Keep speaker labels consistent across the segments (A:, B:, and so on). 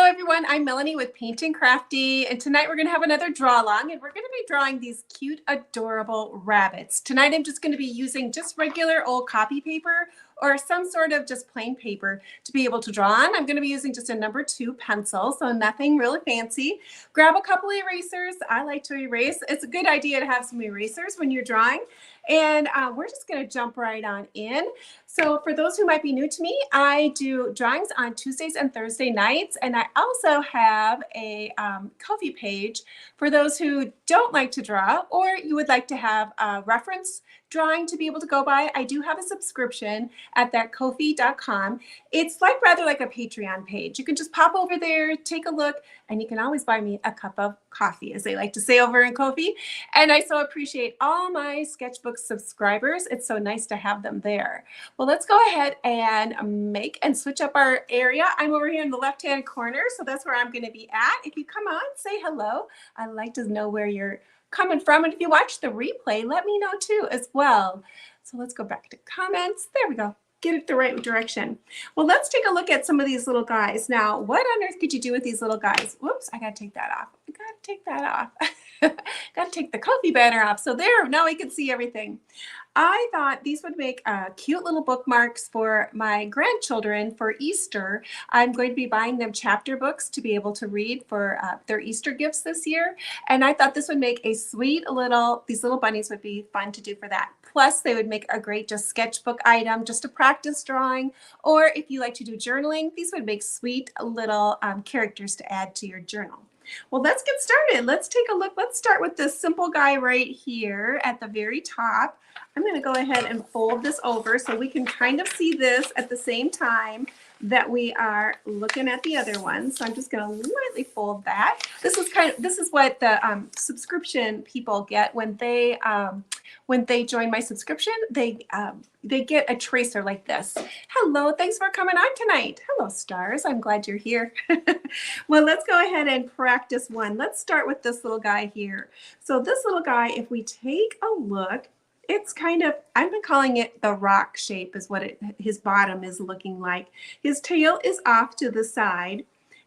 A: Hello everyone, I'm Melanie with Paint and Crafty, and tonight we're going to have another draw along, and we're going to be drawing these cute, adorable rabbits. Tonight I'm just going to be using just regular old copy paper or some sort of just plain paper to be able to draw on. I'm going to be using just a number 2 pencil, so nothing really fancy. Grab a couple erasers. I like to erase. It's a good idea to have some erasers when you're drawing. And we're just going to jump right on in. So for those who might be new to me, I do drawings on Tuesdays and Thursday nights, and I also have a Ko-fi page for those who don't like to draw, or you would like to have a reference drawing to be able to go by. I do have a subscription at that Ko-fi.com. It's rather like a Patreon page. You can just pop over there, take a look, and you can always buy me a cup of coffee, as they like to say over in Ko-fi. And I so appreciate all my sketchbook subscribers. It's so nice to have them there. Well, let's go ahead and make and switch up our area. I'm over here in the left-hand corner, so that's where I'm going to be at. If you come on, say hello. I'd like to know where you're coming from. And if you watch the replay, let me know too as well. So let's go back to comments. There we go. Get it the right direction. Well, let's take a look at some of these little guys. Now, what on earth could you do with these little guys? Whoops, I got to take that off. I got to take that off. Got to take the Ko-fi banner off. So there, now we can see everything. I thought these would make cute little bookmarks for my grandchildren for Easter. I'm going to be buying them chapter books to be able to read for their Easter gifts this year. And I thought this would make a sweet little, these little bunnies would be fun to do for that. Plus, they would make a great just sketchbook item just to practice drawing. Or if you like to do journaling, these would make sweet little characters to add to your journal. Well, let's get started. Let's take a look. Let's start with this simple guy right here at the very top. I'm going to go ahead and fold this over so we can kind of see this at the same time that we are looking at the other one. So I'm just going to lightly fold that. This is what the subscription people get when they join my subscription. They get a tracer like this. Hello, thanks for coming on tonight. Hello, stars. I'm glad you're here. Well, let's go ahead and practice one. Let's start with this little guy here. So this little guy, if we take a look, it's kind of, I've been calling it the rock shape is what his bottom is looking like. His tail is off to the side.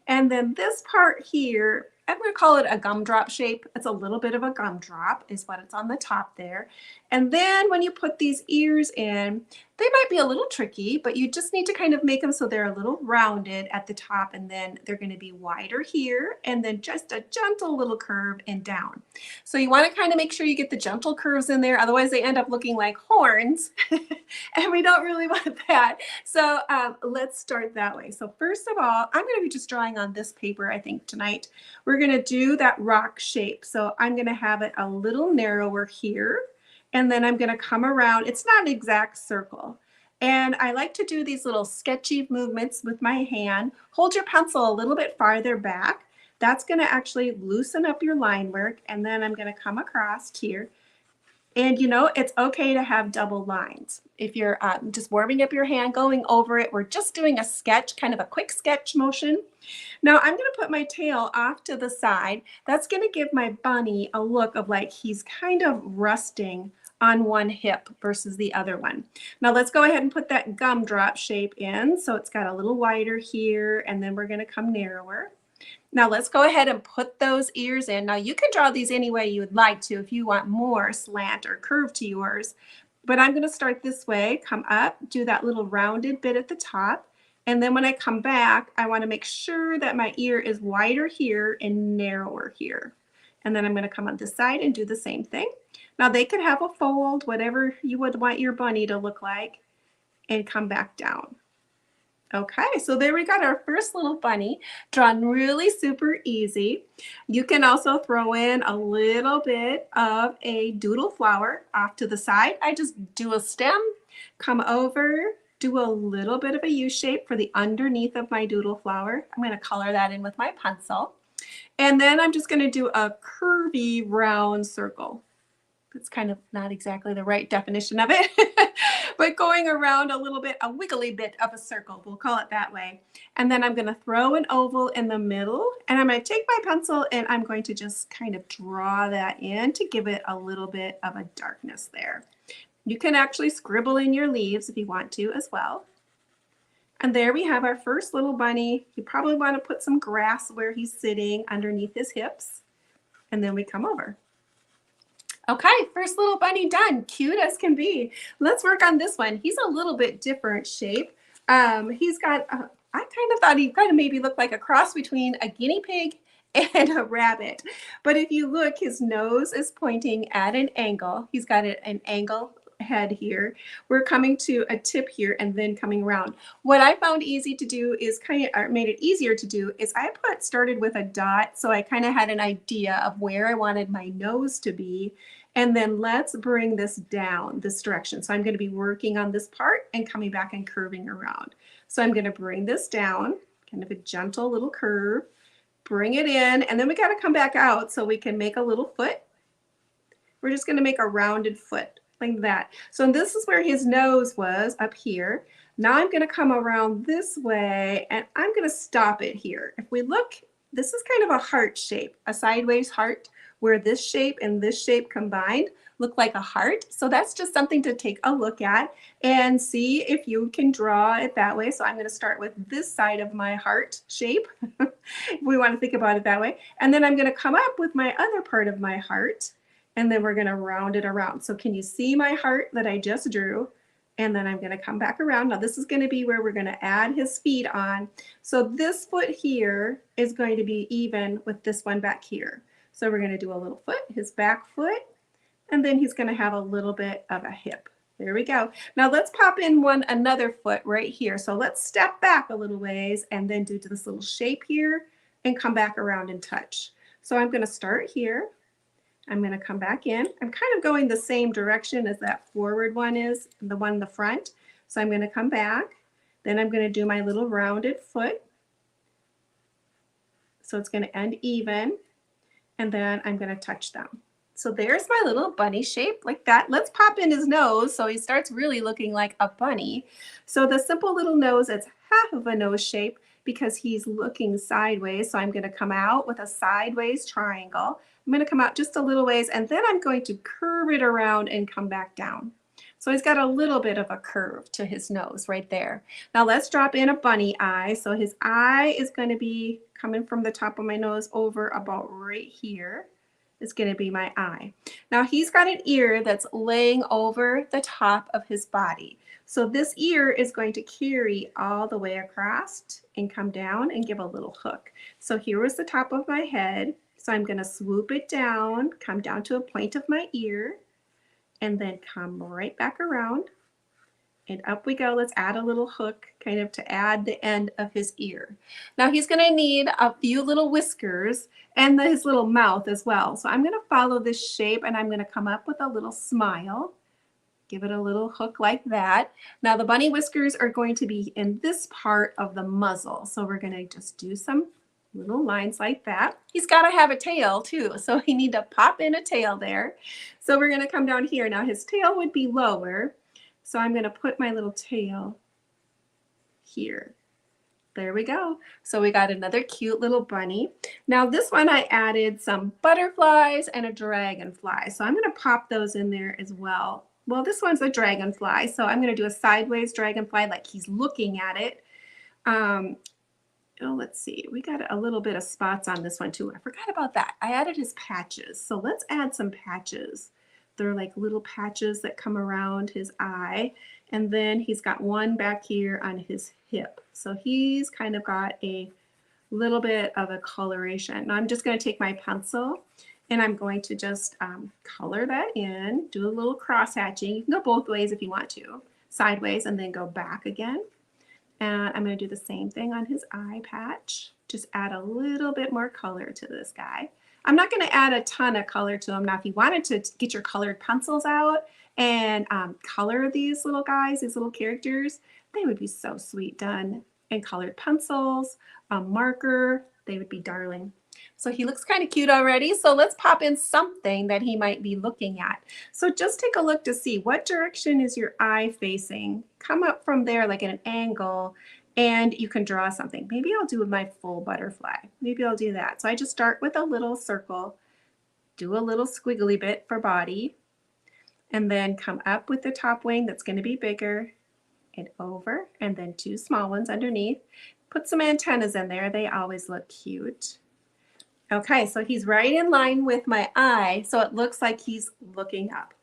A: And then this part here, I'm going to call it a gumdrop shape. It's a little bit of a gumdrop is what it's on the top there. And then when you put these ears in, they might be a little tricky, but you just need to kind of make them so they're a little rounded at the top, and then they're going to be wider here, and then just a gentle little curve and down. So you want to kind of make sure you get the gentle curves in there, otherwise they end up looking like horns, and we don't really want that. So let's start that way. So first of all, I'm going to be just drawing on this paper, I think, tonight. We're going to do that rock shape. So I'm going to have it a little narrower here. And then I'm going to come around. It's not an exact circle. And I like to do these little sketchy movements with my hand. Hold your pencil a little bit farther back. That's going to actually loosen up your line work. And then I'm going to come across here. And you know, it's okay to have double lines. If you're just warming up your hand, going over it, we're just doing a sketch, kind of a quick sketch motion. Now I'm going to put my tail off to the side. That's going to give my bunny a look of like he's kind of resting on one hip versus the other one. Now let's go ahead and put that gumdrop shape in. So it's got a little wider here, and then we're going to come narrower. Now let's go ahead and put those ears in. Now you can draw these any way you would like to if you want more slant or curve to yours. But I'm going to start this way, come up, do that little rounded bit at the top. And then when I come back, I want to make sure that my ear is wider here and narrower here. And then I'm going to come on this side and do the same thing. Now they could have a fold, whatever you would want your bunny to look like, and come back down. Okay, so there we got our first little bunny, drawn really super easy. You can also throw in a little bit of a doodle flower off to the side. I just do a stem, come over, do a little bit of a U shape for the underneath of my doodle flower. I'm going to color that in with my pencil. And then I'm just going to do a curvy round circle. It's kind of not exactly the right definition of it, but going around a little bit, a wiggly bit of a circle, we'll call it that way. And then I'm going to throw an oval in the middle, and I'm going to take my pencil and I'm going to just kind of draw that in to give it a little bit of a darkness there. You can actually scribble in your leaves if you want to as well. And there we have our first little bunny. You probably want to put some grass where he's sitting underneath his hips. And then we come over. Okay, first little bunny done. Cute as can be. Let's work on this one. He's a little bit different shape. He's got, I kind of thought he kind of maybe looked like a cross between a guinea pig and a rabbit. But if you look, his nose is pointing at an angle. He's got an angle head here. We're coming to a tip here and then coming around. What I found easy to do is made it easier to do is I started with a dot, so I kind of had an idea of where I wanted my nose to be. And then let's bring this down this direction. So I'm going to be working on this part and coming back and curving around. So I'm going to bring this down, kind of a gentle little curve, bring it in, and then we got to come back out so we can make a little foot. We're just going to make a rounded foot like that. So this is where his nose was, up here. Now I'm going to come around this way and I'm going to stop it here. If we look, this is kind of a heart shape, a sideways heart, where this shape and this shape combined look like a heart. So that's just something to take a look at and see if you can draw it that way. So I'm going to start with this side of my heart shape. If we want to think about it that way. And then I'm going to come up with my other part of my heart. And then we're going to round it around. So can you see my heart that I just drew? And then I'm going to come back around. Now this is going to be where we're going to add his feet on. So this foot here is going to be even with this one back here. So we're going to do a little foot, his back foot, and then he's going to have a little bit of a hip. There we go. Now let's pop in another foot right here. So let's step back a little ways and then do this little shape here and come back around and touch. So I'm going to start here. I'm going to come back in. I'm kind of going the same direction as that forward one is, the one in the front. So I'm going to come back. Then I'm going to do my little rounded foot. So it's going to end even. And then I'm going to touch them. So there's my little bunny shape like that. Let's pop in his nose so he starts really looking like a bunny. So the simple little nose, it's half of a nose shape because he's looking sideways. So I'm going to come out with a sideways triangle. I'm going to come out just a little ways and then I'm going to curve it around and come back down. So he's got a little bit of a curve to his nose right there. Now let's drop in a bunny eye. So his eye is going to be coming from the top of my nose over about right here. Is going to be my eye. Now he's got an ear that's laying over the top of his body. So this ear is going to carry all the way across and come down and give a little hook. So here was the top of my head. So I'm going to swoop it down, come down to a point of my ear, and then come right back around. And up we go. Let's add a little hook kind of to add the end of his ear. Now he's going to need a few little whiskers and his little mouth as well. So I'm going to follow this shape and I'm going to come up with a little smile. Give it a little hook like that. Now the bunny whiskers are going to be in this part of the muzzle. So we're going to just do some little lines like that. He's got to have a tail too. So we need to pop in a tail there. So we're going to come down here. Now his tail would be lower. So I'm going to put my little tail here. There we go. So we got another cute little bunny. Now this one I added some butterflies and a dragonfly. So I'm going to pop those in there as well. Well, this one's a dragonfly. So I'm going to do a sideways dragonfly like he's looking at it. Oh, let's see. We got a little bit of spots on this one too. I forgot about that. I added his patches. So let's add some patches. They're like little patches that come around his eye. And then he's got one back here on his hip. So he's kind of got a little bit of a coloration. Now I'm just going to take my pencil and I'm going to just color that in, do a little cross hatching. You can go both ways if you want to, sideways and then go back again. And I'm going to do the same thing on his eye patch. Just add a little bit more color to this guy. I'm not going to add a ton of color to them. Now, if you wanted to get your colored pencils out and color these little guys, these little characters, they would be so sweet done in colored pencils, a marker, they would be darling. So he looks kind of cute already. So let's pop in something that he might be looking at. So just take a look to see what direction is your eye facing. Come up from there like at an angle and you can draw something. Maybe I'll do my full butterfly. Maybe I'll do that. So I just start with a little circle, do a little squiggly bit for body, and then come up with the top wing that's going to be bigger and over, and then 2 small ones underneath. Put some antennas in there. They always look cute. Okay, so he's right in line with my eye, so it looks like he's looking up.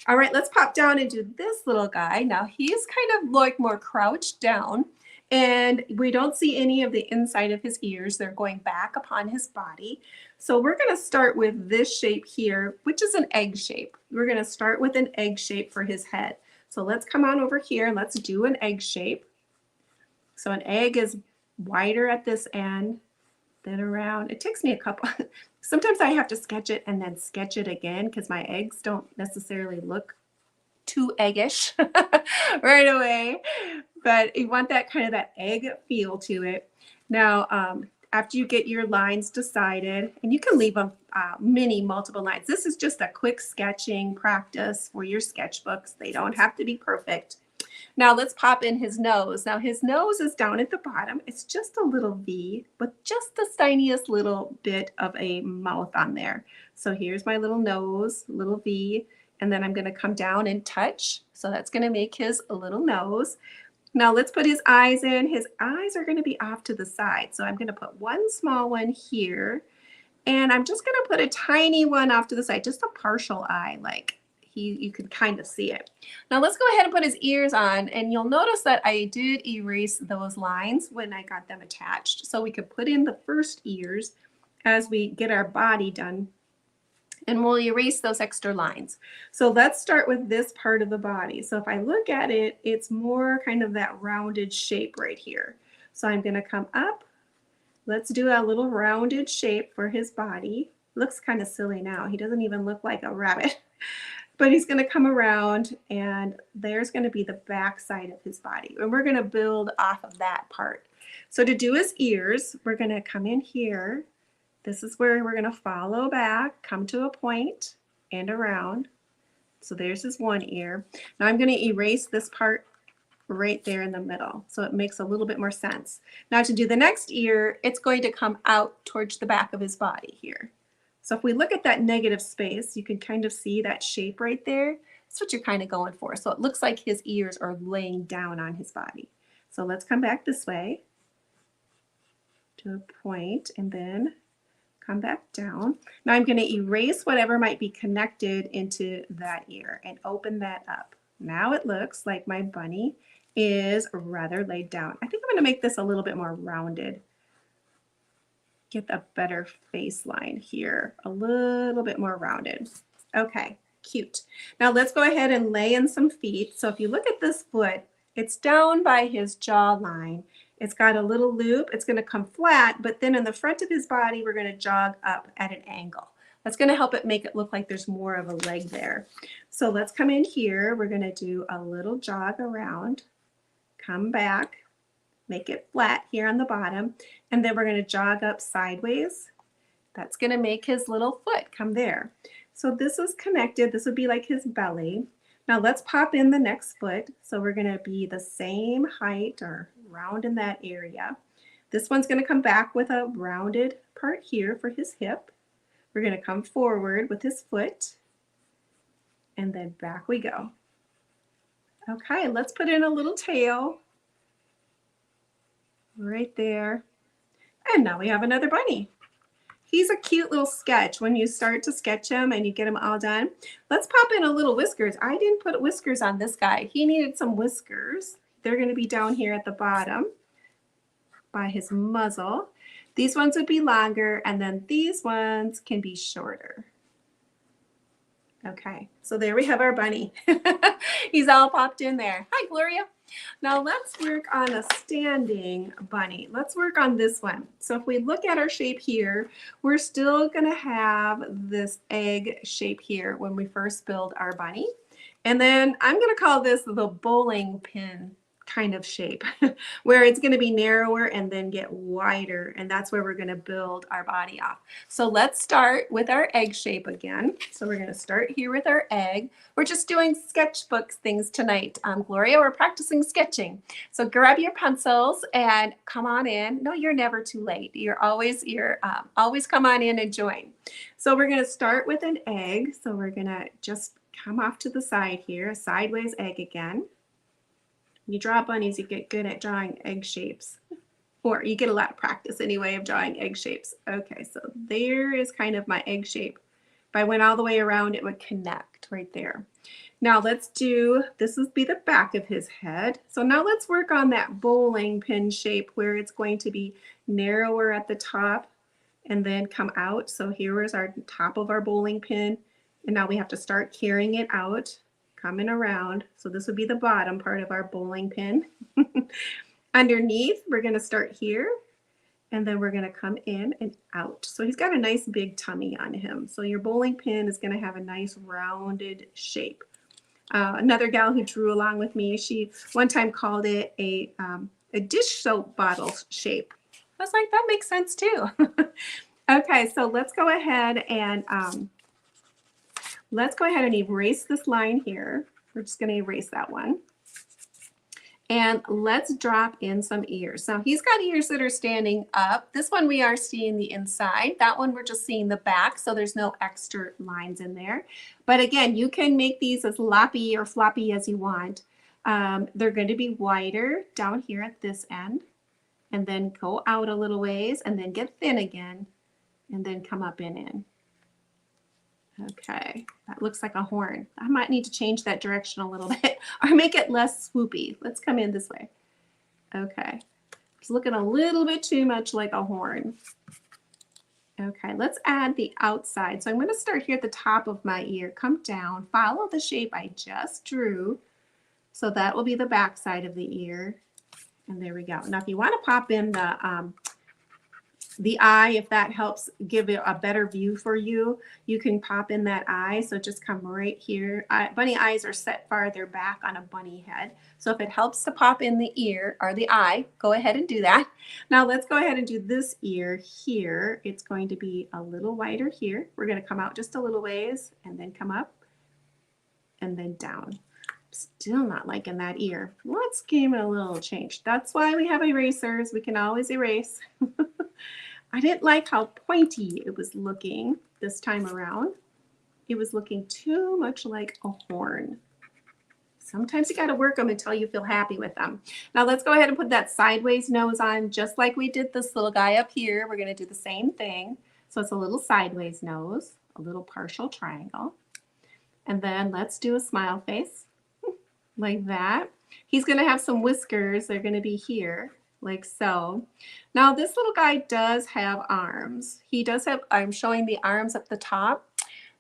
A: All right, let's pop down and do this little guy. Now he's kind of like more crouched down, and we don't see any of the inside of his ears. They're going back upon his body. So we're going to start with this shape here, which is an egg shape. We're going to start with an egg shape for his head. So let's come on over here and let's do an egg shape. So an egg is wider at this end, then around. It takes me a couple, sometimes I have to sketch it and then sketch it again because my eggs don't necessarily look too eggish right away. But you want that kind of that egg feel to it. Now, after you get your lines decided, and you can leave them multiple lines. This is just a quick sketching practice for your sketchbooks. They don't have to be perfect. Now let's pop in his nose. Now his nose is down at the bottom. It's just a little V with just the tiniest little bit of a mouth on there. So here's my little nose, little V, and then I'm going to come down and touch. So that's going to make his little nose. Now let's put his eyes in. His eyes are going to be off to the side. So I'm going to put one small one here, and I'm just going to put a tiny one off to the side, just a partial eye, like you could kind of see it. Now let's go ahead and put his ears on, and you'll notice that I did erase those lines when I got them attached. So we could put in the first ears as we get our body done, and we'll erase those extra lines. So let's start with this part of the body. So if I look at it, it's more kind of that rounded shape right here. So I'm going to come up. Let's do a little rounded shape for his body. Looks kind of silly now. He doesn't even look like a rabbit. But he's going to come around, and there's going to be the back side of his body. And we're going to build off of that part. So to do his ears, we're going to come in here. This is where we're going to follow back, come to a point, and around. So there's his one ear. Now I'm going to erase this part right there in the middle, so it makes a little bit more sense. Now to do the next ear, it's going to come out towards the back of his body here. So if we look at that negative space, you can kind of see that shape right there. That's what you're kind of going for. So it looks like his ears are laying down on his body. So let's come back this way to a point and then come back down. Now I'm going to erase whatever might be connected into that ear and open that up. Now it looks like my bunny is rather laid down. I think I'm going to make this a little bit more rounded. Get a better face line here, a little bit more rounded. Okay, cute. Now let's go ahead and lay in some feet. So if you look at this foot, it's down by his jawline. It's got a little loop. It's going to come flat, but then in the front of his body, we're going to jog up at an angle. That's going to help it make it look like there's more of a leg there. So let's come in here. We're going to do a little jog around, come back, make it flat here on the bottom, and then we're going to jog up sideways. That's going to make his little foot come there. So this is connected. This would be like his belly. Now let's pop in the next foot. So we're going to be the same height or round in that area. This one's going to come back with a rounded part here for his hip. We're going to come forward with his foot, and then back we go. Okay, let's put in a little tail right there. And now we have another bunny. He's a cute little sketch when you start to sketch him and you get him all done. Let's pop in a little whiskers. I didn't put whiskers on this guy. He needed some whiskers. They're going to be down here at the bottom by his muzzle. These ones would be longer, and then these ones can be shorter. Okay, so there we have our bunny. He's all popped in there. Hi, Gloria. Now let's work on a standing bunny. Let's work on this one. So if we look at our shape here, we're still going to have this egg shape here when we first build our bunny. And then I'm going to call this the bowling pin kind of shape where it's going to be narrower and then get wider, and that's where we're going to build our body off. So let's start with our egg shape again. So we're going to start here with our egg. We're just doing sketchbook things tonight. Gloria, we're practicing sketching. So grab your pencils and come on in. No, you're never too late. You're always come on in and join. So we're going to start with an egg. So we're going to just come off to the side here, a sideways egg again. you draw bunnies, you get good at drawing egg shapes. Or you get a lot of practice anyway of drawing egg shapes. Okay, so there is kind of my egg shape. If I went all the way around, it would connect right there. Now let's do, this would be the back of his head. So now let's work on that bowling pin shape where it's going to be narrower at the top and then come out. So here is our top of our bowling pin. And now we have to start carrying it out, coming around. So this would be the bottom part of our bowling pin. Underneath, we're going to start here. And then we're going to come in and out. So he's got a nice big tummy on him. So your bowling pin is going to have a nice rounded shape. Another gal who drew along with me, she one time called it a dish soap bottle shape. I was like, that makes sense too. Okay, so let's go ahead and erase this line here. We're just going to erase that one. And let's drop in some ears. Now he's got ears that are standing up. This one we are seeing the inside. That one we're just seeing the back, so there's no extra lines in there. But again, you can make these as loppy or floppy as you want. They're going to be wider down here at this end, and then go out a little ways, and then get thin again, and then come up and in. Okay, that looks like a horn. I might need to change that direction a little bit or make it less swoopy. Let's come in this way. Okay, it's looking a little bit too much like a horn. Okay, let's add the outside. So I'm going to start here at the top of my ear, come down, follow the shape I just drew. So that will be the back side of the ear. And there we go. Now if you want to pop in the eye, if that helps give it a better view for you, you can pop in that eye. So just come right here. Bunny eyes are set farther back on a bunny head. So if it helps to pop in the ear or the eye, go ahead and do that. Now let's go ahead and do this ear here. It's going to be a little wider here. We're going to come out just a little ways and then come up and then down. Still not liking that ear. Let's give it a little change. That's why we have erasers. We can always erase. I didn't like how pointy it was looking this time around. It was looking too much like a horn. Sometimes you got to work them until you feel happy with them. Now let's go ahead and put that sideways nose on just like we did this little guy up here. We're going to do the same thing. So it's a little sideways nose, a little partial triangle. And then let's do a smile face like that. He's going to have some whiskers. They're going to be here. Like so. Now this little guy does have arms. He does have, I'm showing the arms at the top.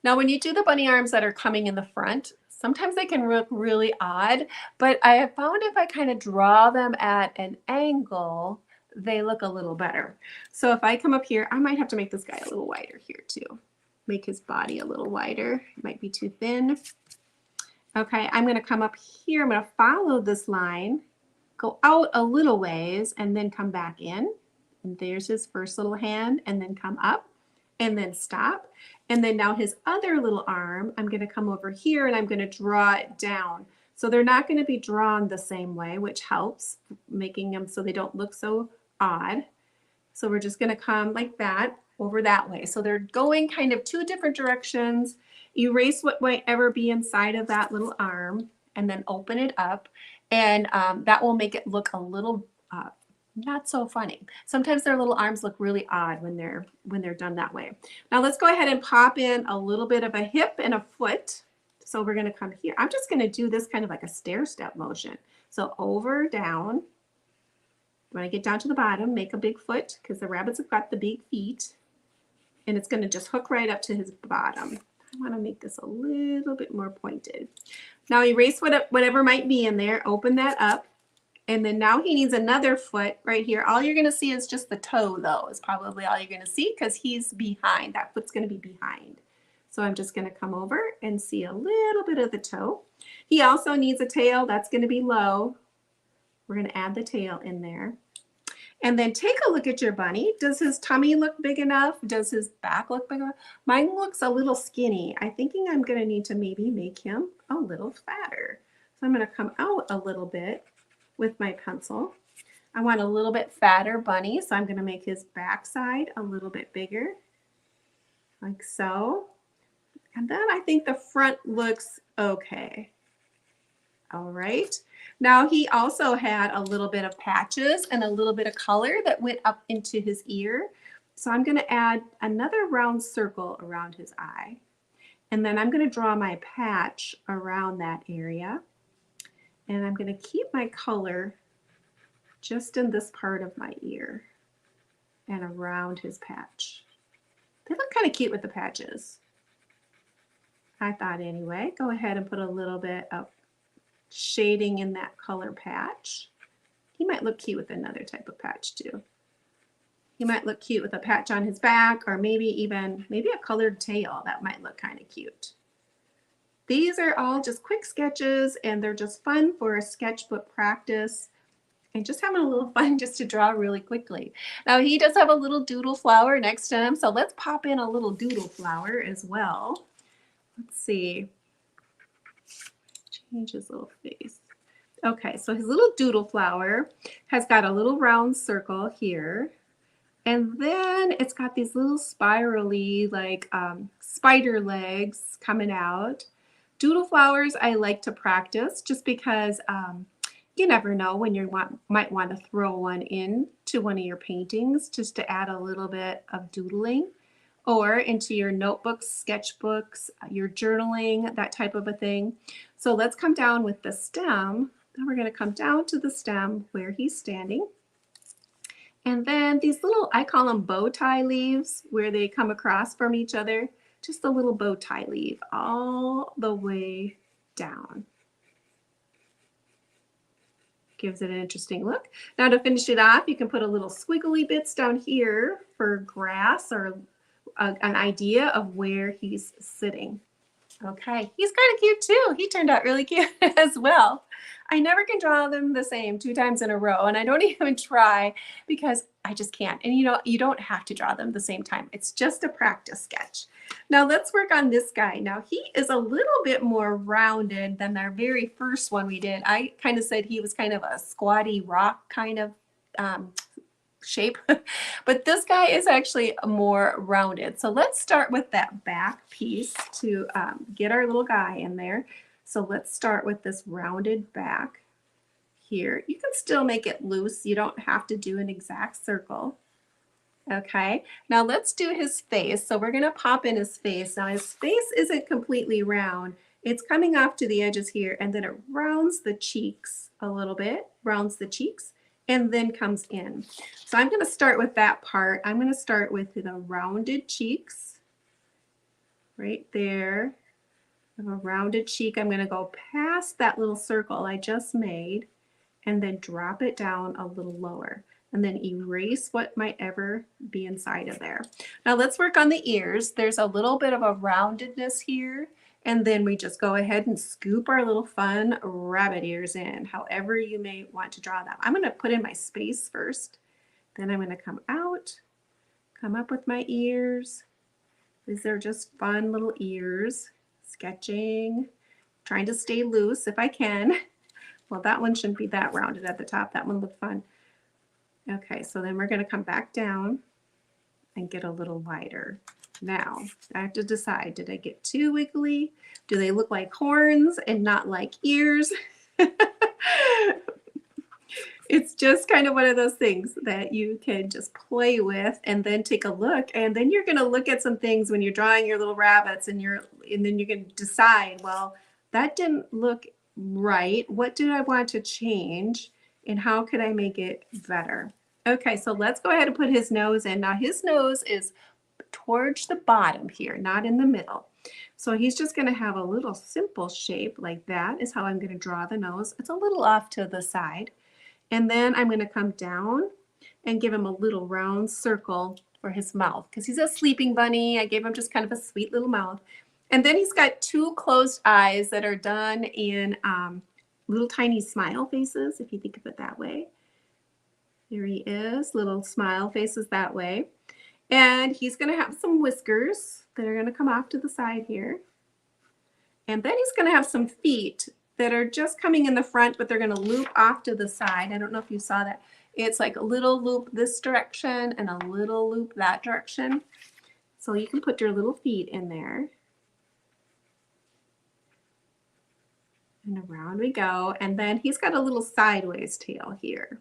A: Now when you do the bunny arms that are coming in the front, sometimes they can look really odd, but I have found if I kind of draw them at an angle, they look a little better. So if I come up here, I might have to make this guy a little wider here too. Make his body a little wider. It might be too thin. Okay, I'm going to come up here. I'm going to follow this line, go out a little ways, and then come back in. And there's his first little hand, and then come up, and then stop. And then now his other little arm, I'm going to come over here, and I'm going to draw it down. So they're not going to be drawn the same way, which helps, making them so they don't look so odd. So we're just going to come like that over that way. So they're going kind of two different directions. Erase what might ever be inside of that little arm, and then open it up. And that will make it look a little not so funny. Sometimes their little arms look really odd when they're done that way. Now let's go ahead and pop in a little bit of a hip and a foot. So we're going to come here. I'm just going to do this kind of like a stair step motion. So over, down. When I get down to the bottom, make a big foot because the rabbits have got the big feet. And it's going to just hook right up to his bottom. I want to make this a little bit more pointed. Now erase whatever might be in there, open that up, and then now he needs another foot right here. All you're going to see is just the toe though, is probably all you're going to see because he's behind. That foot's going to be behind. So I'm just going to come over and see a little bit of the toe. He also needs a tail. That's going to be low. We're going to add the tail in there. And then take a look at your bunny. Does his tummy look big enough? Does his back look big enough? Mine looks a little skinny. I'm thinking I'm going to need to maybe make him a little fatter. So I'm going to come out a little bit with my pencil. I want a little bit fatter bunny, so I'm going to make his backside a little bit bigger, like so. And then I think the front looks okay. All right. Now he also had a little bit of patches and a little bit of color that went up into his ear. So I'm going to add another round circle around his eye. And then I'm going to draw my patch around that area. And I'm going to keep my color just in this part of my ear and around his patch. They look kind of cute with the patches. I thought anyway. Go ahead and put a little bit of shading in that color patch. He might look cute with another type of patch too. He might look cute with a patch on his back, or maybe a colored tail. That might look kind of cute. These are all just quick sketches, and they're just fun for a sketchbook practice and just having a little fun just to draw really quickly. Now he does have a little doodle flower next to him, so let's pop in a little doodle flower as well. Let's see. Change his little face. Okay, so his little doodle flower has got a little round circle here. And then it's got these little spirally, like spider legs coming out. Doodle flowers I like to practice just because you never know when you might want to throw one in to one of your paintings just to add a little bit of doodling, or into your notebooks, sketchbooks, your journaling, that type of a thing. So let's come down with the stem. Then we're going to come down to the stem where he's standing. And then these little, I call them bow tie leaves, where they come across from each other. Just a little bow tie leaf all the way down. Gives it an interesting look. Now to finish it off, you can put a little squiggly bits down here for grass, or an idea of where he's sitting. Okay, he's kind of cute too. He turned out really cute as well. I never can draw them the same 2 times in a row, and I don't even try because I just can't. And you don't have to draw them the same time. It's just a practice sketch. Now let's work on this guy. Now he is a little bit more rounded than our very first one we did. I kind of said he was kind of a squatty rock kind of shape, but this guy is actually more rounded. So let's start with that back piece to get our little guy in there. So let's start with this rounded back here. You can still make it loose. You don't have to do an exact circle. Okay, now let's do his face. So we're going to pop in his face. Now his face isn't completely round. It's coming off to the edges here, and then it rounds the cheeks a little bit, rounds the cheeks, and then comes in. So I'm going to start with that part. I'm going to start with the rounded cheeks right there. I have a rounded cheek. I'm going to go past that little circle I just made and then drop it down a little lower, and then erase what might ever be inside of there. Now let's work on the ears. There's a little bit of a roundedness here, and then we just go ahead and scoop our little fun rabbit ears in, however you may want to draw them. I'm going to put in my space first, then I'm going to come out, come up with my ears. These are just fun little ears, sketching, trying to stay loose if I can. Well, that one shouldn't be that rounded at the top. That one looked fun. Okay, so then we're going to come back down and get a little wider. Now, I have to decide, did I get too wiggly? Do they look like horns and not like ears? It's just kind of one of those things that you can just play with and then take a look. And then you're going to look at some things when you're drawing your little rabbits, and then you can decide, well, that didn't look right. What did I want to change? And how could I make it better? Okay, so let's go ahead and put his nose in. Now his nose is towards the bottom here, not in the middle. So he's just going to have a little simple shape like that is how I'm going to draw the nose. It's a little off to the side. And then I'm going to come down and give him a little round circle for his mouth, because he's a sleeping bunny. I gave him just kind of a sweet little mouth. And then he's got 2 closed eyes that are done in little tiny smile faces, if you think of it that way. There he is, little smile faces that way. And he's going to have some whiskers that are going to come off to the side here. And then he's going to have some feet that are just coming in the front, but they're going to loop off to the side. I don't know if you saw that. It's like a little loop this direction and a little loop that direction. So you can put your little feet in there. And around we go. And then he's got a little sideways tail here.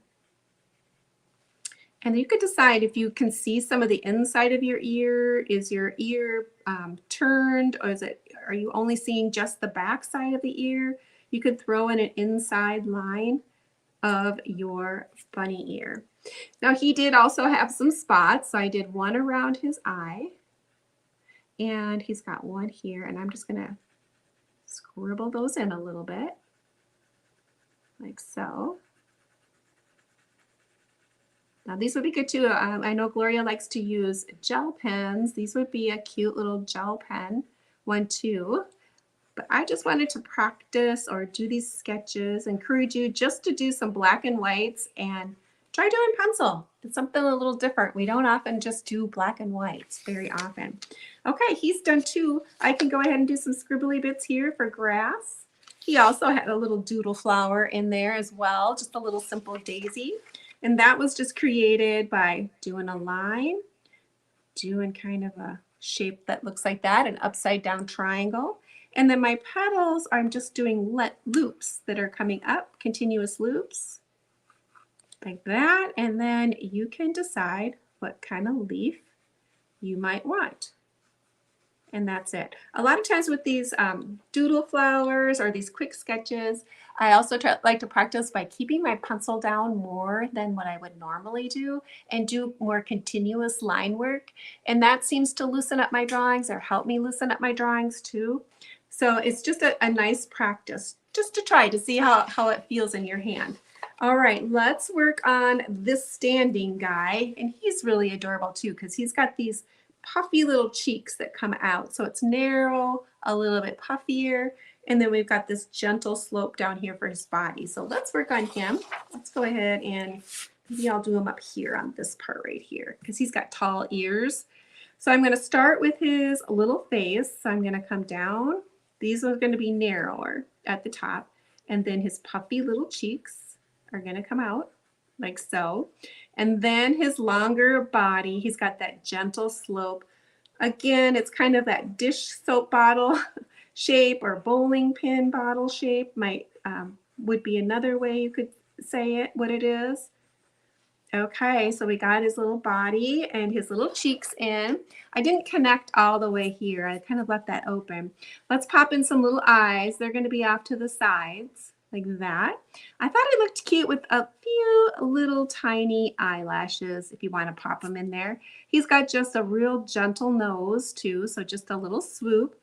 A: And you could decide if you can see some of the inside of your ear. Is your ear turned, or are you only seeing just the back side of the ear? You could throw in an inside line of your bunny ear. Now he did also have some spots. So I did one around his eye, and he's got one here, and I'm just gonna scribble those in a little bit, like so. Now these would be good too. I know Gloria likes to use gel pens. These would be a cute little gel pen one too. But I just wanted to practice or do these sketches, encourage you just to do some black and whites and try doing pencil. It's something a little different. We don't often just do black and whites very often. Okay, he's done too. I can go ahead and do some scribbly bits here for grass. He also had a little doodle flower in there as well, just a little simple daisy. And that was just created by doing a line, doing kind of a shape that looks like that, an upside down triangle. And then my petals, I'm just doing loops that are coming up, continuous loops, like that. And then you can decide what kind of leaf you might want. And that's it. A lot of times with these doodle flowers or these quick sketches, I also like to practice by keeping my pencil down more than what I would normally do and do more continuous line work. And that seems to loosen up my drawings or help me loosen up my drawings too. So it's just a nice practice just to try to see how it feels in your hand. All right, let's work on this standing guy. And he's really adorable too because he's got these puffy little cheeks that come out. So it's narrow, a little bit puffier, and then we've got this gentle slope down here for his body. So let's work on him. Let's go ahead and maybe I'll do him up here on this part right here because he's got tall ears. So I'm going to start with his little face. So I'm going to come down. These are going to be narrower at the top, and then his puffy little cheeks are going to come out like so. And then his longer body, he's got that gentle slope. Again, it's kind of that dish soap bottle shape or bowling pin bottle shape would be another way you could say it, what it is. Okay, so we got his little body and his little cheeks in. I didn't connect all the way here. I kind of left that open. Let's pop in some little eyes. They're going to be off to the sides like that. I thought it looked cute with a few little tiny eyelashes if you want to pop them in there. He's got just a real gentle nose too, so just a little swoop.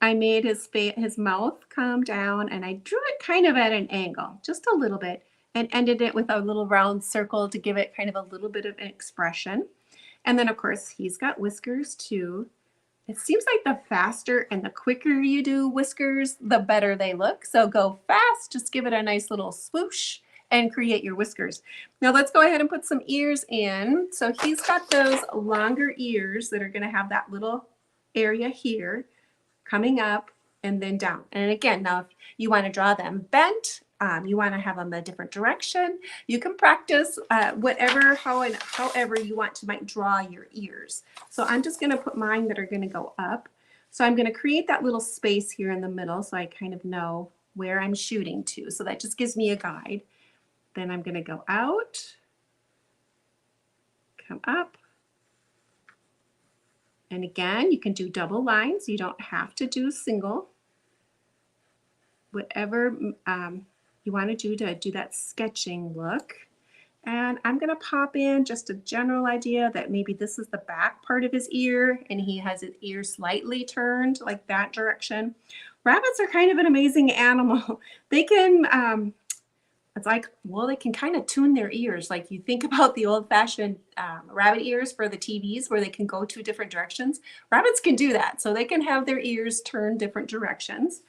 A: I made his mouth come down and I drew it kind of at an angle, just a little bit, and ended it with a little round circle to give it kind of a little bit of an expression. And then of course he's got whiskers too. It seems like the faster and the quicker you do whiskers, the better they look. So go fast, just give it a nice little swoosh and create your whiskers. Now let's go ahead and put some ears in. So he's got those longer ears that are going to have that little area here coming up and then down. And again, now if you want to draw them bent, you want to have them a different direction, you can practice however you want to might draw your ears. So I'm just going to put mine that are going to go up. So I'm going to create that little space here in the middle so I kind of know where I'm shooting to. So that just gives me a guide. Then I'm going to go out, come up. And again, you can do double lines. You don't have to do single. Whatever you want to do that sketching look. And I'm going to pop in just a general idea that maybe this is the back part of his ear and he has his ear slightly turned like that direction. Rabbits are kind of an amazing animal. They can, it's like, well, they can kind of tune their ears. Like you think about the old-fashioned rabbit ears for the TVs where they can go two different directions. Rabbits can do that. So they can have their ears turn different directions.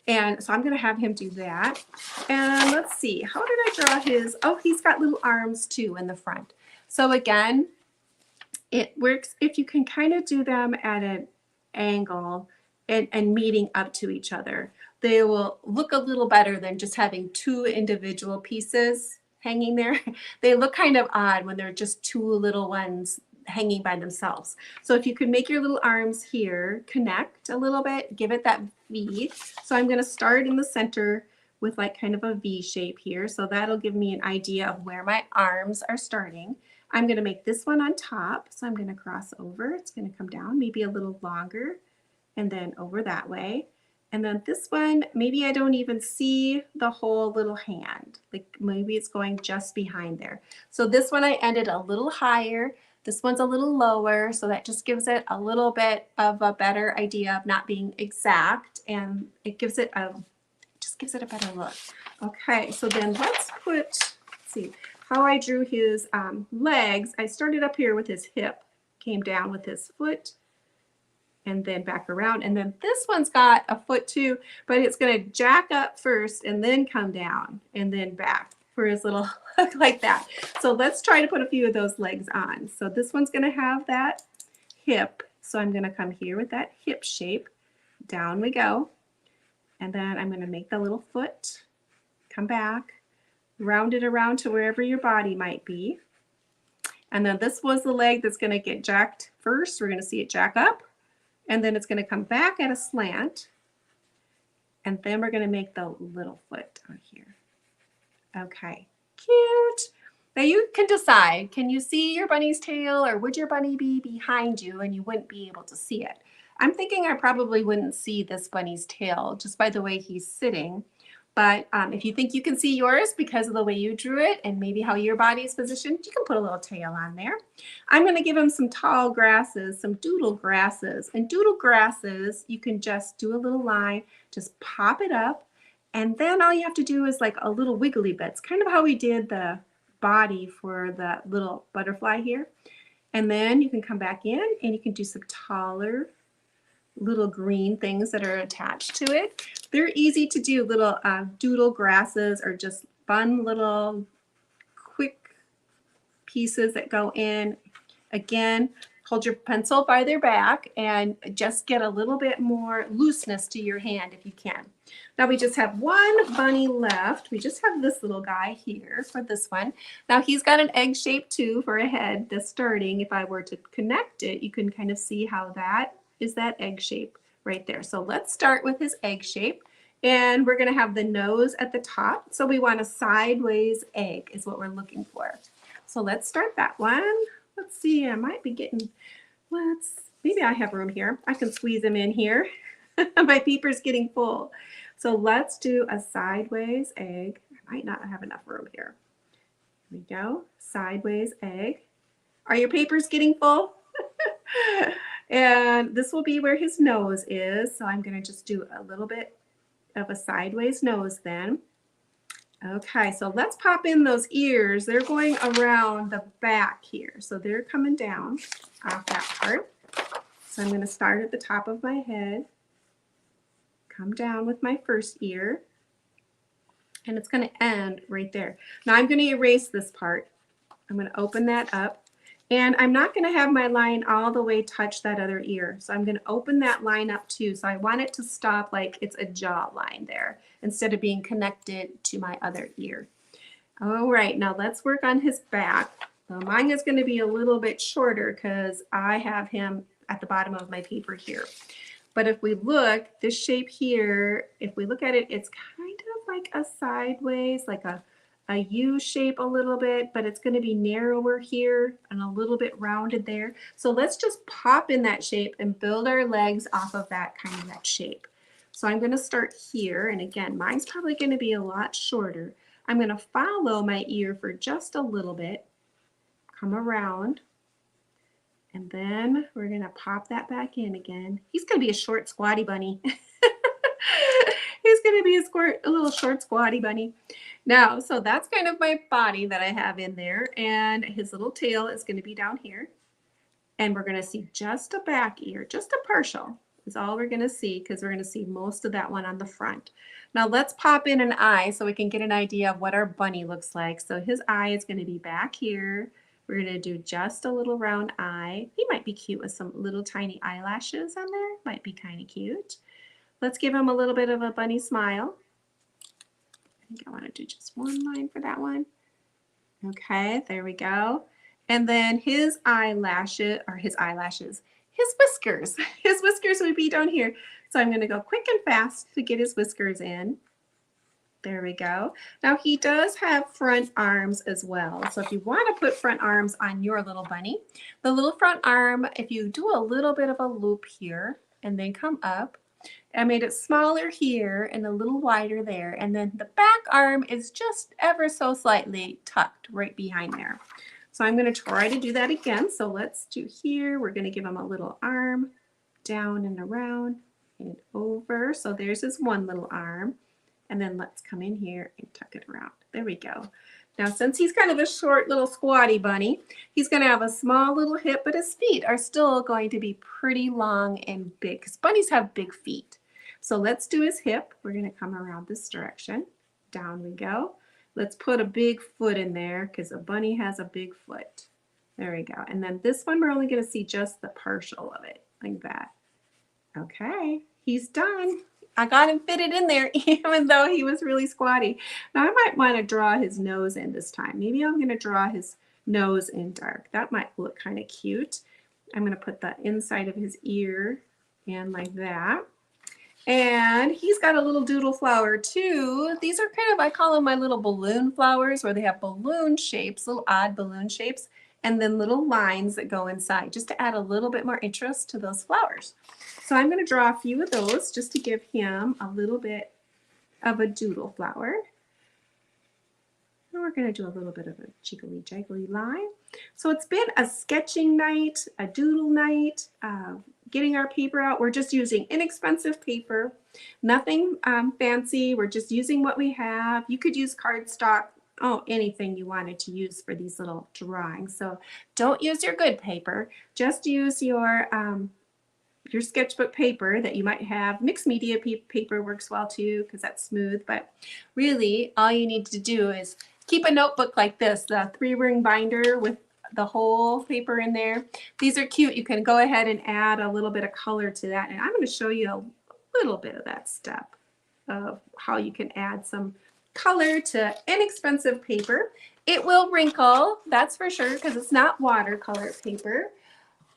A: And so I'm going to have him do that. And let's see, how did I draw his? Oh, he's got little arms too in the front. So again, it works if you can kind of do them at an angle and meeting up to each other. They will look a little better than just having two individual pieces hanging there. They look kind of odd when they're just two little ones hanging by themselves. So if you could make your little arms here connect a little bit, give it that V. So I'm going to start in the center with like kind of a V shape here. So that'll give me an idea of where my arms are starting. I'm going to make this one on top. So I'm going to cross over. It's going to come down maybe a little longer and then over that way. And then this one, maybe I don't even see the whole little hand. Like maybe it's going just behind there. So this one I ended a little higher. This one's a little lower. So that just gives it a little bit of a better idea of not being exact. And it gives it a, just gives it a better look. Okay, so then let's see how I drew his legs. I started up here with his hip, came down with his foot, and then back around. And then this one's got a foot too, but it's going to jack up first and then come down and then back for his little look like that. So let's try to put a few of those legs on. So this one's going to have that hip. So I'm going to come here with that hip shape. Down we go. And then I'm going to make the little foot, come back, round it around to wherever your body might be. And then this was the leg that's going to get jacked first. We're going to see it jack up. And then it's going to come back at a slant. And then we're going to make the little foot down here. Okay, cute. Now you can decide, can you see your bunny's tail, or would your bunny be behind you and you wouldn't be able to see it? I'm thinking I probably wouldn't see this bunny's tail just by the way he's sitting. But if you think you can see yours because of the way you drew it and maybe how your body is positioned, you can put a little tail on there. I'm going to give him some tall grasses, some doodle grasses. And doodle grasses, you can just do a little line, just pop it up. And then all you have to do is like a little wiggly bits, kind of how we did the body for the little butterfly here. And then you can come back in and you can do some taller little green things that are attached to it. They're easy to do, little doodle grasses, or just fun little quick pieces that go in. Again, hold your pencil by their back and just get a little bit more looseness to your hand if you can. Now we just have one bunny left. We just have this little guy here for this one. Now he's got an egg shape too for a head that's starting. If I were to connect it, you can kind of see how that is that egg shape right there. So let's start with his egg shape, and we're going to have the nose at the top. So we want a sideways egg is what we're looking for. So let's start that one. Let's see, I might be getting, maybe I have room here. I can squeeze him in here. My paper's getting full. So let's do a sideways egg. I might not have enough room here. Here we go, sideways egg. Are your papers getting full? And this will be where his nose is. So I'm going to just do a little bit of a sideways nose then. Okay, so let's pop in those ears. They're going around the back here. So they're coming down off that part. So I'm going to start at the top of my head, come down with my first ear, and it's going to end right there. Now I'm going to erase this part. I'm going to open that up. And I'm not going to have my line all the way touch that other ear. So I'm going to open that line up too. So I want it to stop like it's a jaw line there instead of being connected to my other ear. All right, now let's work on his back. So mine is going to be a little bit shorter because I have him at the bottom of my paper here. But if we look, this shape here, if we look at it, it's kind of like a sideways, like a U shape a little bit, but it's going to be narrower here and a little bit rounded there. So let's just pop in that shape and build our legs off of that kind of that shape. So I'm going to start here. And again, mine's probably going to be a lot shorter. I'm going to follow my ear for just a little bit, come around, and then we're going to pop that back in again. He's going to be a short, squatty bunny. He's going to be a little short, squatty bunny. Now, so that's kind of my body that I have in there, and his little tail is going to be down here. And we're going to see just a back ear, just a partial is all we're going to see, because we're going to see most of that one on the front. Now let's pop in an eye so we can get an idea of what our bunny looks like. So his eye is going to be back here. We're going to do just a little round eye. He might be cute with some little tiny eyelashes on there. Might be kind of cute. Let's give him a little bit of a bunny smile. I think I want to do just one line for that one. Okay, there we go. And then his eyelashes, his whiskers. His whiskers would be down here. So I'm going to go quick and fast to get his whiskers in. There we go. Now he does have front arms as well. So if you want to put front arms on your little bunny, the little front arm, if you do a little bit of a loop here and then come up, I made it smaller here and a little wider there. And then the back arm is just ever so slightly tucked right behind there. So I'm going to try to do that again. So let's do here. We're going to give him a little arm down and around and over. So there's his one little arm. And then let's come in here and tuck it around. There we go. Now, since he's kind of a short little squatty bunny, he's going to have a small little hip, but his feet are still going to be pretty long and big because bunnies have big feet. So let's do his hip. We're going to come around this direction. Down we go. Let's put a big foot in there because a bunny has a big foot. There we go. And then this one, we're only going to see just the partial of it, like that. Okay, he's done. I got him fitted in there even though he was really squatty. Now I might want to draw his nose in this time. Maybe I'm going to draw his nose in dark. That might look kind of cute. I'm going to put the inside of his ear in like that. And he's got a little doodle flower too. These are kind of, I call them my little balloon flowers, where they have balloon shapes, little odd balloon shapes, and then little lines that go inside just to add a little bit more interest to those flowers. So I'm going to draw a few of those just to give him a little bit of a doodle flower. And we're going to do a little bit of a jiggly jaggly line. So it's been a sketching night, a doodle night, getting our paper out. We're just using inexpensive paper, nothing fancy. We're just using what we have. You could use cardstock, anything you wanted to use for these little drawings. So don't use your good paper. Just use your sketchbook paper that you might have. Mixed media paper works well too because that's smooth. But really, all you need to do is keep a notebook like this, the 3-ring binder with the whole paper in there. These are cute. You can go ahead and add a little bit of color to that. And I'm going to show you a little bit of that step of how you can add some color to inexpensive paper. It will wrinkle, that's for sure, because it's not watercolor paper.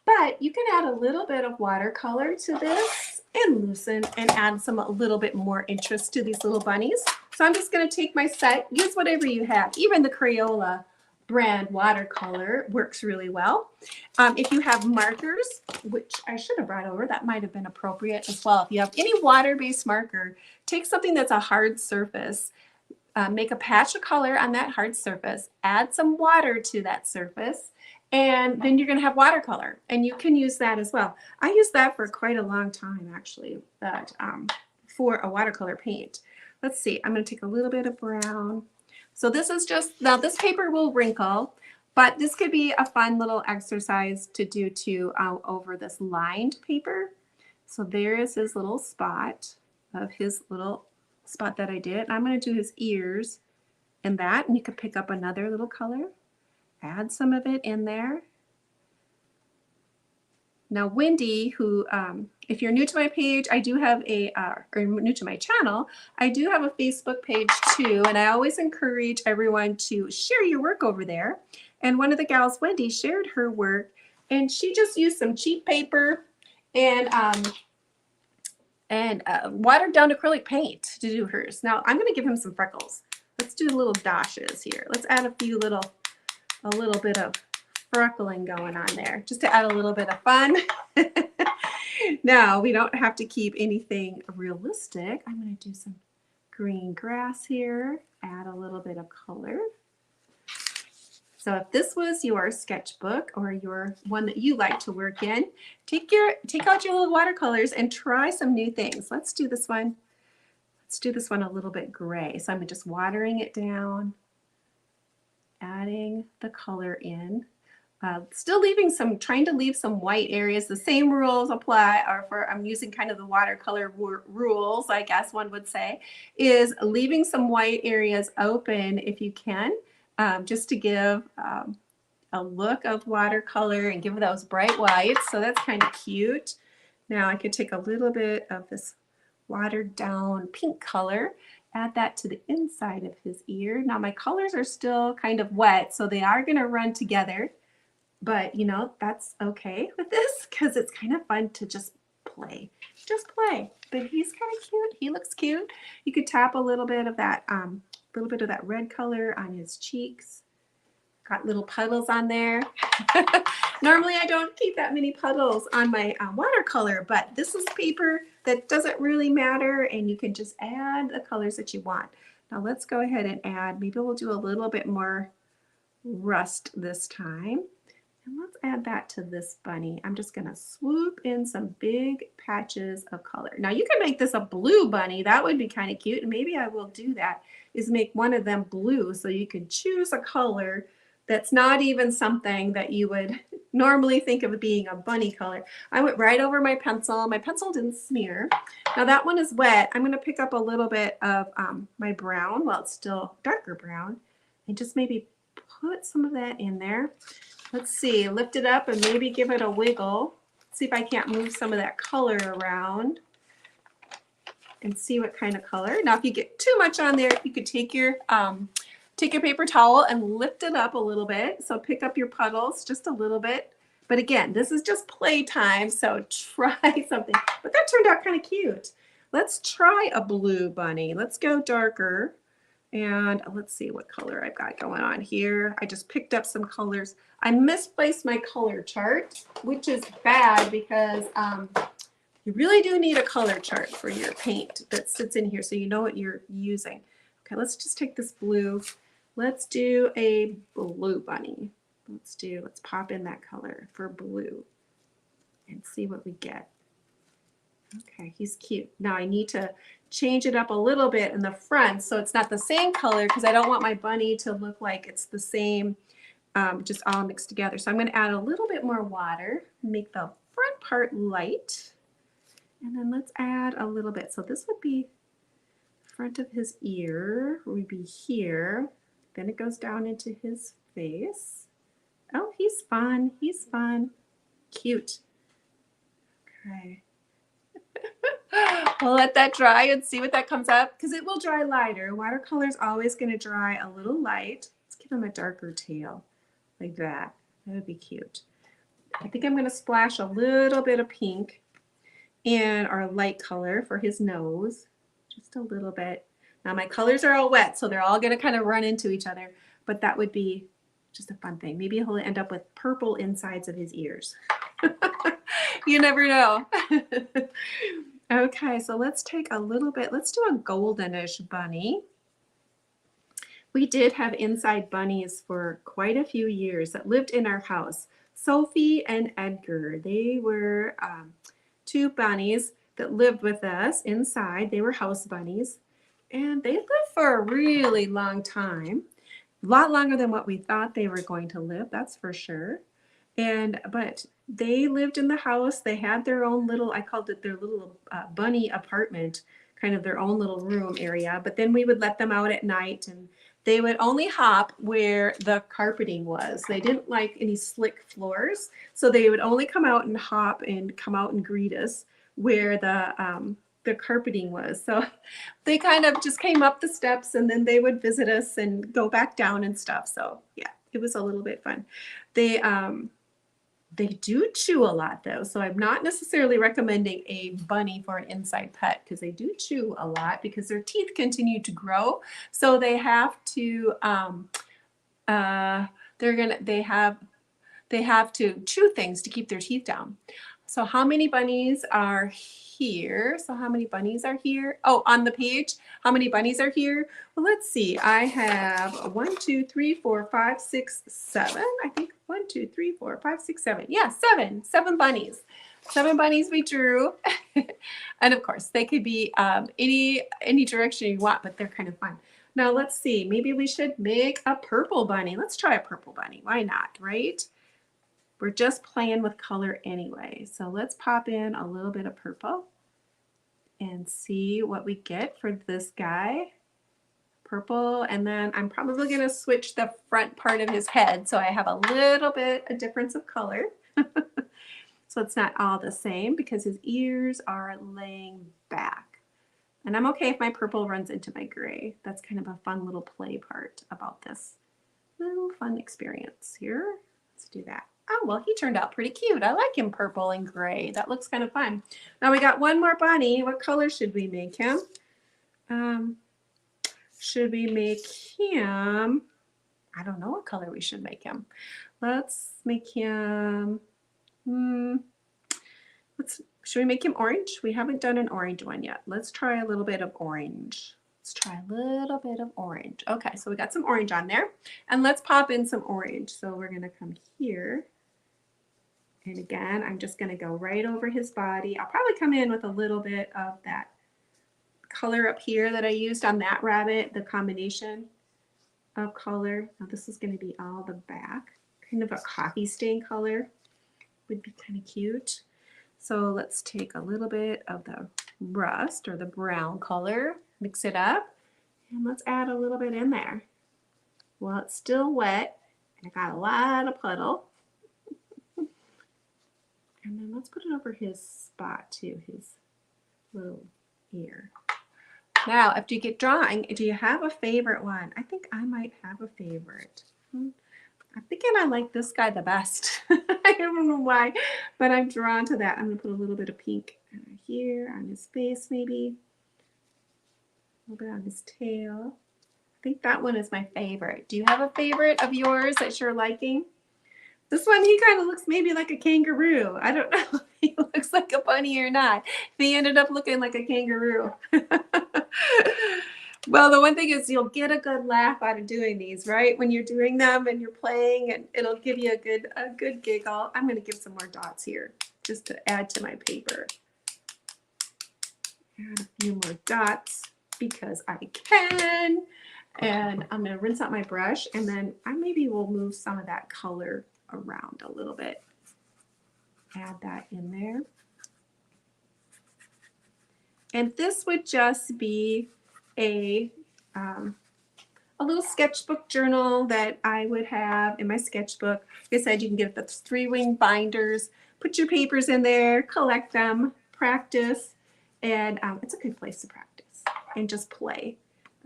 A: But you can add a little bit of watercolor to this and loosen and add a little bit more interest to these little bunnies. So I'm just going to take my set, use whatever you have. Even the Crayola brand watercolor works really well. If you have markers, which I should have brought over, that might have been appropriate as well. If you have any water-based marker, take something that's a hard surface, make a patch of color on that hard surface, add some water to that surface, and then you're going to have watercolor, and you can use that as well. I used that for quite a long time, actually, for a watercolor paint. Let's see, I'm going to take a little bit of brown. So this is just, now this paper will wrinkle, but this could be a fun little exercise to do too over this lined paper. So there is his little spot of his little spot that I did. I'm going to do his ears and that, and you could pick up another little color, add some of it in there. Now Wendy, who, if you're new to my page, I do have or new to my channel, I do have a Facebook page too, and I always encourage everyone to share your work over there. And one of the gals, Wendy, shared her work, and she just used some cheap paper and watered down acrylic paint to do hers. Now I'm going to give him some freckles. Let's do little dashes here. Let's add a little bit of freckling going on there just to add a little bit of fun. Now we don't have to keep anything realistic. I'm going to do some green grass here, add a little bit of color. So if this was your sketchbook or your one that you like to work in, take out your little watercolors and try some new things. Let's do this one. Let's do this one a little bit gray. So I'm just watering it down, adding the color in. Still trying to leave some white areas. The same rules apply, I'm using kind of the watercolor rules, I guess one would say, is leaving some white areas open if you can, just to give a look of watercolor and give those bright whites. So that's kind of cute. Now I could take a little bit of this watered down pink color, add that to the inside of his ear. Now my colors are still kind of wet, so they are going to run together. But, you know, that's okay with this because it's kind of fun to just play, just play. But he's kind of cute. He looks cute. You could tap a little bit of that red color on his cheeks. Got little puddles on there. Normally I don't keep that many puddles on my watercolor, but this is paper that doesn't really matter, and you can just add the colors that you want. Now let's go ahead and add, maybe we'll do a little bit more rust this time. And let's add that to this bunny. I'm just gonna swoop in some big patches of color. Now you can make this a blue bunny. That would be kind of cute, and maybe I will do that, is make one of them blue, so you can choose a color that's not even something that you would normally think of being a bunny color. I went right over my pencil. My pencil didn't smear. Now that one is wet. I'm going to pick up a little bit of my brown, well, it's still darker brown, and just maybe put some of that in there. Let's see, lift it up and maybe give it a wiggle. See if I can't move some of that color around and see what kind of color. Now if you get too much on there, you could take your paper towel and lift it up a little bit. So pick up your puddles just a little bit. But again, this is just playtime, so try something. But that turned out kind of cute. Let's try a blue bunny. Let's go darker. And let's see what color I've got going on here. I just picked up some colors. I misplaced my color chart, which is bad because you really do need a color chart for your paint that sits in here so you know what you're using. Okay, let's just take this blue. Let's do a blue bunny. Let's pop in that color for blue and see what we get. Okay, he's cute. Now I need to change it up a little bit in the front so it's not the same color, because I don't want my bunny to look like it's the same, just all mixed together. So I'm going to add a little bit more water, make the front part light, and then let's add a little bit. So this would be front of his ear, would be here. Then it goes down into his face. Oh, he's fun. He's fun. Cute. Okay. We'll let that dry and see what that comes up, because it will dry lighter. Watercolor is always going to dry a little light. Let's give him a darker tail like that. That would be cute. I think I'm going to splash a little bit of pink in our light color for his nose. Just a little bit. Now my colors are all wet, so they're all going to kind of run into each other, but that would be just a fun thing. Maybe he'll end up with purple insides of his ears. You never know. Okay, so let's take a little bit, let's do a goldenish bunny. We did have inside bunnies for quite a few years that lived in our house. Sophie and Edgar, they were two bunnies that lived with us inside. They were house bunnies, and they lived for a really long time. A lot longer than what we thought they were going to live, that's for sure. But they lived in the house. They had their own little, I called it their little bunny apartment, kind of their own little room area. But then we would let them out at night, and they would only hop where the carpeting was. They didn't like any slick floors, so they would only come out and hop and come out and greet us where the carpeting was. So they kind of just came up the steps, and then they would visit us and go back down and stuff. So yeah, it was a little bit fun. They do chew a lot though, so I'm not necessarily recommending a bunny for an inside pet, because they do chew a lot because their teeth continue to grow. So they have to they have to chew things to keep their teeth down. So how many bunnies are here? So how many bunnies are here? Oh, on the page, how many bunnies are here? Well, let's see. I have 1, 2, 3, 4, 5, 6, 7. I think 1, 2, 3, 4, 5, 6, 7. Yeah, 7 bunnies. 7 bunnies we drew. And of course, they could be any direction you want, but they're kind of fun. Now let's see. Maybe we should make a purple bunny. Let's try a purple bunny. Why not, right? We're just playing with color anyway. So let's pop in a little bit of purple and see what we get for this guy. Purple, and then I'm probably going to switch the front part of his head so I have a little bit of difference of color. So it's not all the same, because his ears are laying back. And I'm okay if my purple runs into my gray. That's kind of a fun little play part about this little fun experience here. Let's do that. Oh, well, he turned out pretty cute. I like him purple and gray. That looks kind of fun. Now we got one more bunny. What color should we make him? Should we make him, I don't know what color we should make him. Let's make him, should we make him orange? We haven't done an orange one yet. Let's try a little bit of orange. Let's try a little bit of orange. Okay, so we got some orange on there. And let's pop in some orange. So we're going to come here. And again, I'm just going to go right over his body. I'll probably come in with a little bit of that color up here that I used on that rabbit, the combination of color. Now this is going to be all the back. Kind of a coffee stain color would be kind of cute. So let's take a little bit of the rust or the brown color, mix it up, and let's add a little bit in there. Well, it's still wet, and I got a lot of puddle. And then let's put it over his spot too, his little ear. Now, after you get drawing, do you have a favorite one? I think I might have a favorite. I'm thinking I like this guy the best. I don't know why, but I'm drawn to that. I'm going to put a little bit of pink here on his face maybe. A little bit on his tail. I think that one is my favorite. Do you have a favorite of yours that you're liking? This one, he kind of looks maybe like a kangaroo. I don't know if he looks like a bunny or not. He ended up looking like a kangaroo. Well, the one thing is you'll get a good laugh out of doing these, right? When you're doing them and you're playing, and it'll give you a good giggle. I'm going to give some more dots here just to add to my paper. Add a few more dots because I can. And I'm going to rinse out my brush, and then I maybe will move some of that color around a little bit. Add that in there. And this would just be a little sketchbook journal that I would have in my sketchbook. Like I said, you can get the 3-ring binders, put your papers in there, collect them, practice, and it's a good place to practice and just play.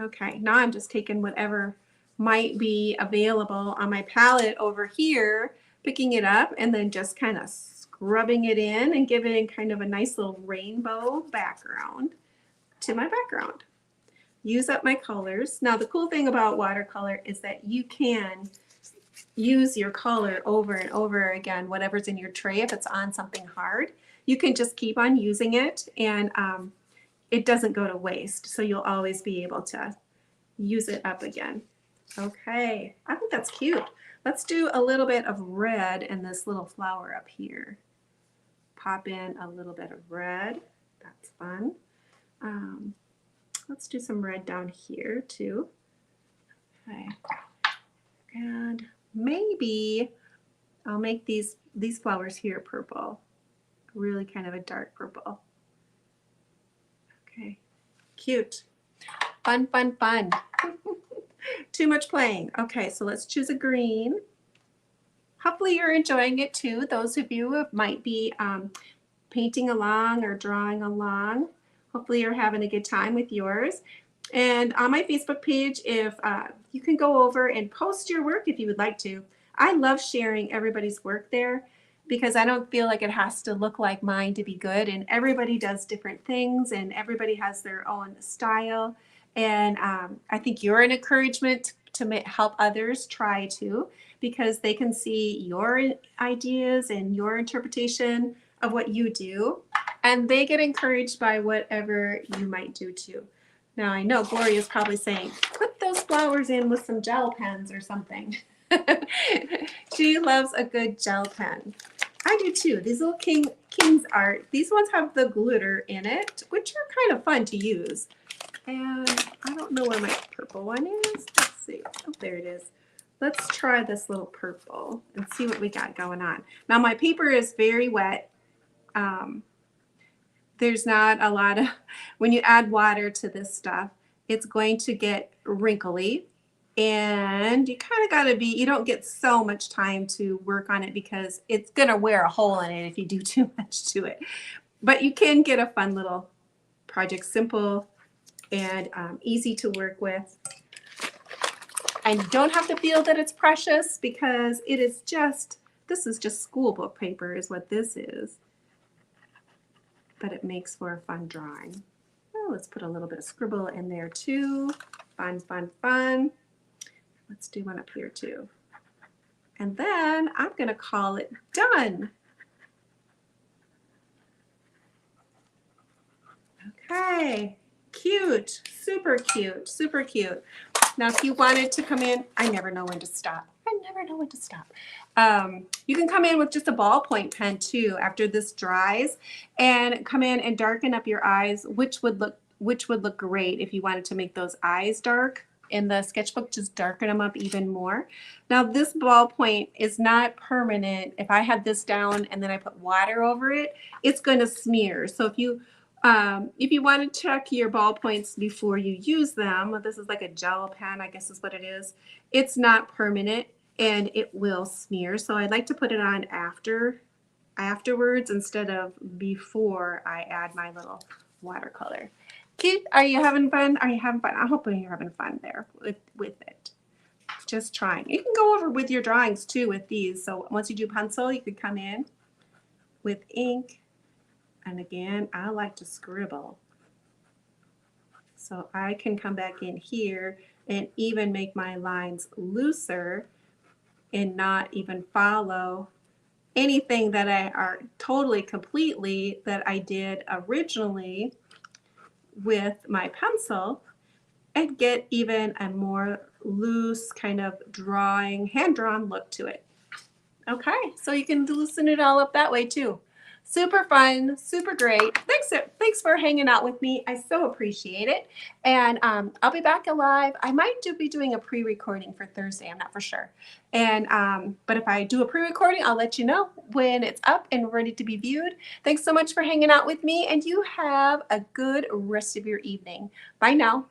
A: Okay, now I'm just taking whatever might be available on my palette over here, picking it up, and then just kind of scrubbing it in and giving kind of a nice little rainbow background to my background. Use up my colors. Now the cool thing about watercolor is that you can use your color over and over again, whatever's in your tray. If it's on something hard, you can just keep on using it, and it doesn't go to waste. So you'll always be able to use it up again. Okay, I think that's cute. Let's do a little bit of red in this little flower up here. Pop in a little bit of red. That's fun. Let's do some red down here too. Okay. And maybe I'll make these flowers here purple. Really kind of a dark purple. Okay, cute. Fun, fun, fun. Too much playing. Okay, so let's choose a green. Hopefully you're enjoying it too. Those of you who might be painting along or drawing along. Hopefully you're having a good time with yours. And on my Facebook page, if you can go over and post your work if you would like to. I love sharing everybody's work there because I don't feel like it has to look like mine to be good. And everybody does different things and everybody has their own style. And I think you're an encouragement to help others try too, because they can see your ideas and your interpretation of what you do, and they get encouraged by whatever you might do too. Now I know Gloria's probably saying, put those flowers in with some gel pens or something. She loves a good gel pen. I do too. These little King's Art, these ones have the glitter in it, which are kind of fun to use. And I don't know where my purple one is. Let's see. Oh, there it is. Let's try this little purple and see what we got going on. Now my paper is very wet. There's not a lot of, when you add water to this stuff, it's going to get wrinkly, and you kind of got to be, you don't get so much time to work on it because it's going to wear a hole in it if you do too much to it. But you can get a fun little project, simple and easy to work with. And you don't have to feel that it's precious because it is just This is just school book paper is what this is. But it makes for a fun drawing. Oh, let's put a little bit of scribble in there too. Fun, fun, fun. Let's do one up here too. And then I'm going to call it done. Okay, cute, super cute, super cute. Now, if you wanted to come in, I never know when to stop. I never know when to stop. You can come in with just a ballpoint pen too after this dries, and come in and darken up your eyes, which would look great if you wanted to make those eyes dark. In the sketchbook, just darken them up even more. Now, this ballpoint is not permanent. If I had this down and then I put water over it, it's going to smear. So if you want to check your ballpoints before you use them, this is like a gel pen, I guess is what it is. It's not permanent and it will smear. So I'd like to put it on afterwards instead of before I add my little watercolor. Cute? Are you having fun? Are you having fun? I hope you're having fun there with it. Just trying. You can go over with your drawings too with these. So once you do pencil, you could come in with ink. And again, I like to scribble. So I can come back in here and even make my lines looser and not even follow anything that I are totally completely that I did originally with my pencil, and get even a more loose kind of drawing, hand-drawn look to it. Okay, so you can loosen it all up that way too. Super fun, super great. Thanks for hanging out with me. I so appreciate it. And I'll be back alive. I might be doing a pre-recording for Thursday. I'm not for sure. And but if I do a pre-recording, I'll let you know when it's up and ready to be viewed. Thanks so much for hanging out with me, and you have a good rest of your evening. Bye now.